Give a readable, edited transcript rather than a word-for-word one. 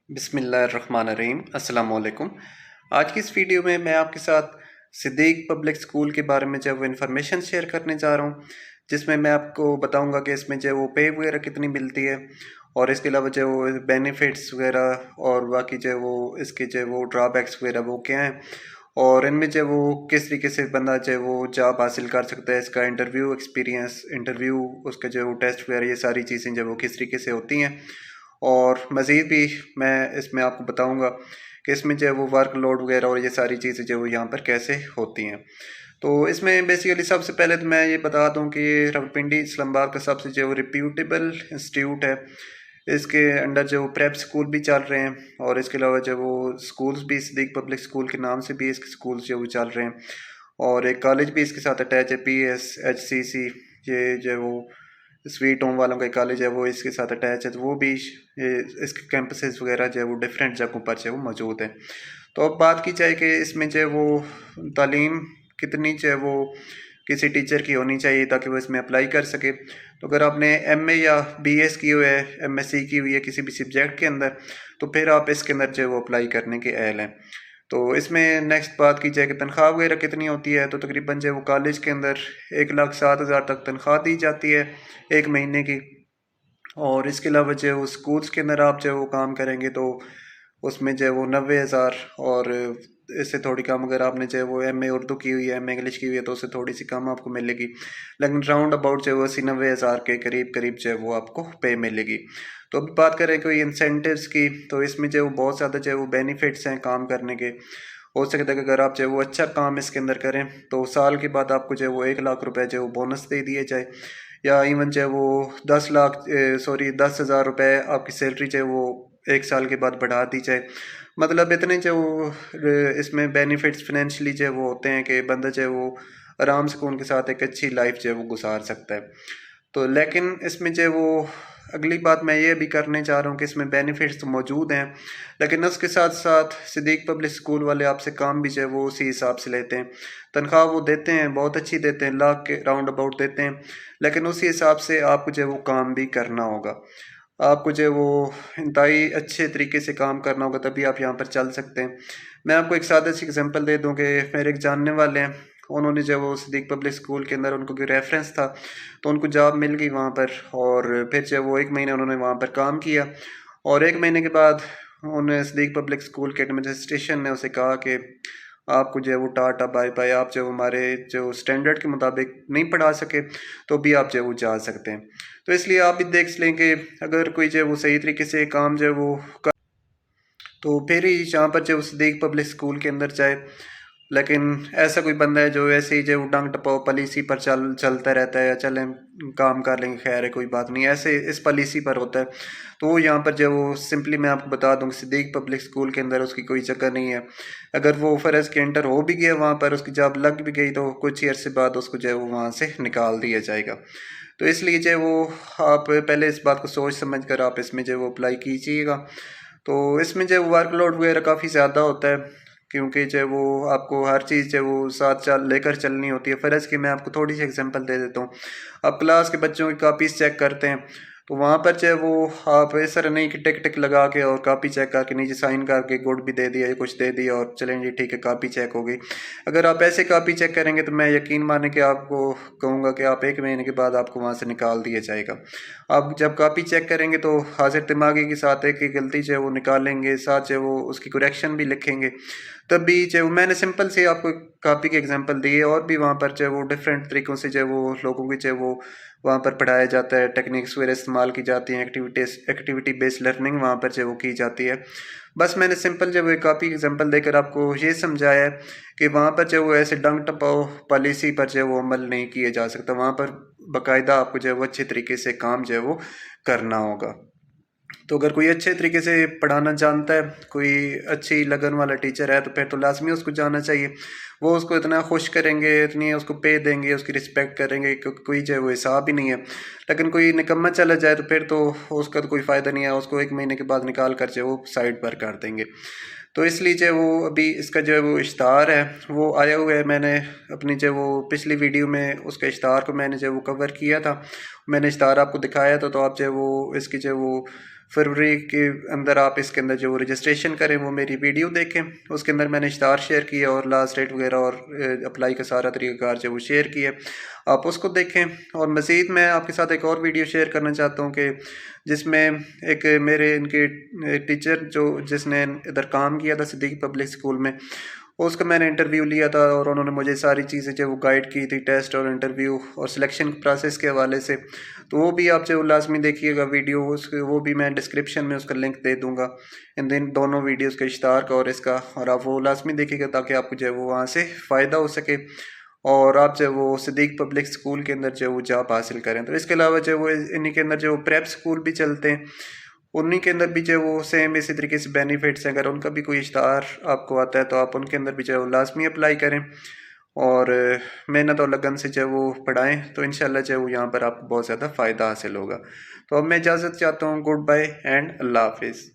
बिस्मिल्लाहिर्रहमानिर्रहीम अस्सलाम वालेकुम। आज की इस वीडियो में मैं आपके साथ सिद्दीक पब्लिक स्कूल के बारे में जो वो इन्फॉर्मेशन शेयर करने जा रहा हूँ, जिसमें मैं आपको बताऊँगा कि इसमें जो वो पे वगैरह कितनी मिलती है और इसके अलावा जो वो बेनिफिट्स वगैरह और बाकी जो वो इसके जो वो ड्रॉबैक्स वगैरह वो क्या हैं और इनमें जो वो किस तरीके से बंदा जो वो जॉब हासिल कर सकता है, इसका इंटरव्यू एक्सपीरियंस, इंटरव्यू उसका जो वो टेस्ट वगैरह, ये सारी चीज़ें जो वो किस तरीके से होती हैं। और मज़ीद भी मैं इसमें आपको बताऊंगा कि इसमें जो है वो वर्क लोड वगैरह और ये सारी चीज़ें जो यहाँ पर कैसे होती हैं। तो इसमें बेसिकली सबसे पहले तो मैं ये बता दूं कि ये रावलपिंडी इस्लामाबाद का सबसे जो रिप्यूटेबल इंस्टीट्यूट है। इसके अंडर जो प्रेप स्कूल भी चल रहे हैं और इसके अलावा जो वो स्कूल्स भी सिद्दीक पब्लिक स्कूल के नाम से भी इसके स्कूल्स जो वो चल रहे हैं और एक कॉलेज भी इसके साथ अटैच है, PSHCC। ये जो वो स्वीट होम वालों का कॉलेज है वो इसके साथ अटैच है, तो वो भी इसके कैंपसेस वगैरह जो है वो डिफरेंट जगहों पर जो है वो मौजूद है। तो अब बात की जाए कि इसमें जो है वो तालीम कितनी जो है वो किसी टीचर की होनी चाहिए ताकि वो इसमें अप्लाई कर सके। तो अगर आपने MA या BS की हुई है, MSc की हुई है किसी भी सब्जेक्ट के अंदर, तो फिर आप इसके अंदर जो है वो अप्लाई करने के अहल हैं। तो इसमें नेक्स्ट बात की जाए कि तनख्वाह वगैरह कितनी होती है, तो तकरीबन जो है वो कॉलेज के अंदर 1,07,000 तक तनख्वाह दी जाती है एक महीने की। और इसके अलावा जो है वो स्कूल्स के अंदर आप जो है वो काम करेंगे तो उसमें जो है वो 90,000, और इससे थोड़ी कम अगर आपने जो है वो MA उर्दू की हुई है, MA इंग्लिश की हुई है, तो उससे थोड़ी सी कम आपको मिलेगी। लेकिन राउंड अबाउट जो है वो 80-90,000 के करीब करीब जो है वो आपको पे मिलेगी। तो अभी बात करें कोई इंसेंटिव्स की, तो इसमें जो है वो बहुत ज़्यादा जो है वो बेनिफिट्स हैं काम करने के। हो सकता है कि अगर आप जो है वो अच्छा काम इसके अंदर करें तो साल के बाद आपको जो है वो 1,00,000 रुपये जो है वो बोनस दे दिए जाए, या इवन जो है वो 10,000 रुपये आपकी सैलरी जो है वो एक साल के बाद बढ़ा दी जाए। मतलब इतने जो इसमें बेनिफिट्स फाइनेंशियली जो है वो होते हैं कि बंदा जो है वो आराम सुकून के साथ एक अच्छी लाइफ जो है वो गुजार सकता है। तो लेकिन इसमें जो है वो अगली बात मैं ये भी करने चाह रहा हूँ कि इसमें बेनिफिट्स तो मौजूद हैं, लेकिन उसके साथ साथ सिद्दीक पब्लिक स्कूल वाले आपसे काम भी जो है वो उसी हिसाब से लेते हैं। तनख्वाह वो देते हैं, बहुत अच्छी देते हैं, लाख के राउंड अबाउट देते हैं, लेकिन उसी हिसाब से आपको जो है वो काम भी करना होगा। आपको जो है वो इंतहाई अच्छे तरीके से काम करना होगा, तभी आप यहाँ पर चल सकते हैं। मैं आपको एक सादा सी एग्जांपल दे दूँ कि मेरे एक जानने वाले हैं, उन्होंने जब वो सिद्दीक पब्लिक स्कूल के अंदर उनको कोई रेफरेंस था तो उनको जॉब मिल गई वहाँ पर, और फिर जब वो 1 महीने उन्होंने वहाँ पर काम किया और 1 महीने के बाद उन्हें सिद्दीक पब्लिक स्कूल के एडमिनिस्ट्रेशन ने उसे कहा कि आपको जो है वो टाटा बाय बाय, आप जो हमारे जो स्टैंडर्ड के मुताबिक नहीं पढ़ा सके तो भी आप जो है वो जा सकते हैं। तो इसलिए आप भी देख लें कि अगर कोई जो है वो सही तरीके से काम जो है वो तो फिर ही यहाँ पर जो सिद्दीक पब्लिक स्कूल के अंदर जाए। लेकिन ऐसा कोई बंदा है जो ऐसे ही जो डंग टपाओ पॉलिसी पर चलता रहता है, या चलें काम कर लेंगे, खैर है कोई बात नहीं, ऐसे इस पॉलिसी पर होता है। तो वो यहाँ पर जो वो सिंपली मैं आपको बता दूँ सिद्दीक पब्लिक स्कूल के अंदर उसकी कोई जगह नहीं है। अगर वो फ़र्ज़ के एंटर हो भी गया वहाँ पर, उसकी जॉब लग भी गई, तो कुछ ही अरसे बाद उसको जो है वो वहाँ से निकाल दिया जाएगा। तो इसलिए जो है वो आप पहले इस बात को सोच समझ कर आप इसमें जो है वो अप्लाई कीजिएगा। तो इसमें जो वर्कलोड वगैरह काफ़ी ज़्यादा होता है, क्योंकि जो है वो आपको हर चीज़ जो है वो साथ चल लेकर चलनी होती है। फ़र्ज़ की मैं आपको थोड़ी सी एग्जांपल दे देता हूँ। आप क्लास के बच्चों की कापीज़ चेक करते हैं तो वहाँ पर जो है वो आप ऐसा नहीं कि टिक टिक लगा के और कापी चेक करके नीचे साइन करके गुड भी दे दिया या कुछ दे दिया और चलें जी ठीक है कापी चेक हो गई। अगर आप ऐसे कापी चेक करेंगे तो मैं यकीन माने कि आपको कहूँगा कि आप 1 महीने के बाद आपको वहाँ से निकाल दिया जाएगा। आप जब कॉपी चेक करेंगे तो हाजिर दिमागी के साथ एक एक गलती जो है वो निकालेंगे, साथ जो है वो उसकी करेक्शन भी लिखेंगे। तभी जो मैंने सिंपल से आपको कॉपी की एग्जांपल दी है, और भी वहाँ पर जो है वो डिफरेंट तरीक़ों से जो है वो लोगों की जो है वो वहाँ पर पढ़ाया जाता है, टेक्निक्स वगैरह इस्तेमाल की जाती हैं, एक्टिविटी बेस्ड लर्निंग वहाँ पर जो है वो की जाती है। बस मैंने सिंपल जो है कॉपी एग्जांपल देकर आपको ये समझाया है कि वहाँ पर जो वो ऐसे डंग टपाओ पॉलिसी पर जो है वो अमल नहीं किया जा सकता। वहाँ पर बाकायदा आपको जो है वो अच्छे तरीके से काम जो है वो करना होगा। तो अगर कोई अच्छे तरीके से पढ़ाना जानता है, कोई अच्छी लगन वाला टीचर है, तो फिर तो लाजमी उसको जाना चाहिए। वो उसको इतना खुश करेंगे, इतनी उसको पे देंगे, उसकी रिस्पेक्ट करेंगे, कोई जो है वो हिसाब ही नहीं है। लेकिन कोई निकम्मा चला जाए तो फिर तो उसका तो कोई फ़ायदा नहीं है, उसको 1 महीने के बाद निकाल कर जो है वो साइड पर कर देंगे। तो इसलिए जो है वो अभी इसका जो है वो इश्तहार है वो आया हुआ है। मैंने अपनी जो वो पिछली वीडियो में उसके इश्तहार को मैंने जो वो कवर किया था, मैंने इश्तहार आपको दिखाया था। तो आप जो है वो इसकी जो वो फरवरी के अंदर आप इसके अंदर जो रजिस्ट्रेशन करें, वो मेरी वीडियो देखें, उसके अंदर मैंने इश्तार शेयर किया और लास्ट डेट वगैरह और अप्लाई का सारा तरीक़ाकार जो वो शेयर किया, आप उसको देखें। और मज़ीद मैं आपके साथ एक और वीडियो शेयर करना चाहता हूँ कि जिसमें एक मेरे इनके टीचर जो जिसने इधर काम किया था सिद्दीकी पब्लिक स्कूल में, उसका मैंने इंटरव्यू लिया था और उन्होंने मुझे सारी चीज़ें जो वो गाइड की थी, टेस्ट और इंटरव्यू और सिलेक्शन प्रोसेस के हवाले से। तो वो भी आप जो लाजमी देखिएगा वीडियो, उसके वो भी मैं डिस्क्रिप्शन में उसका लिंक दे दूँगा इन दिन दोनों वीडियोज़ का, इश्तार का और इसका, और आप वो लाजमी देखिएगा ताकि आपको जो है वो वहाँ से फ़ायदा हो सके और आप जो वो सिद्दीक पब्लिक स्कूल के अंदर जो वो जॉब हासिल करें। तो इसके अलावा जो वो इन्हीं के अंदर जो प्रेप स्कूल भी चलते हैं, उन्हीं के अंदर भी जो वो सेम इसी तरीके से बेनिफिट्स हैं। अगर उनका भी कोई इश्तार आपको आता है तो आप उनके अंदर भी जो है लाजमी अप्लाई करें और मेहनत और लगन से जो वो पढ़ाएँ, तो इंशाल्लाह जो वो यहाँ पर आपको बहुत ज़्यादा फ़ायदा हासिल होगा। तो अब मैं इजाज़त चाहता हूँ। गुड बाय एंड अल्लाह हाफिज़।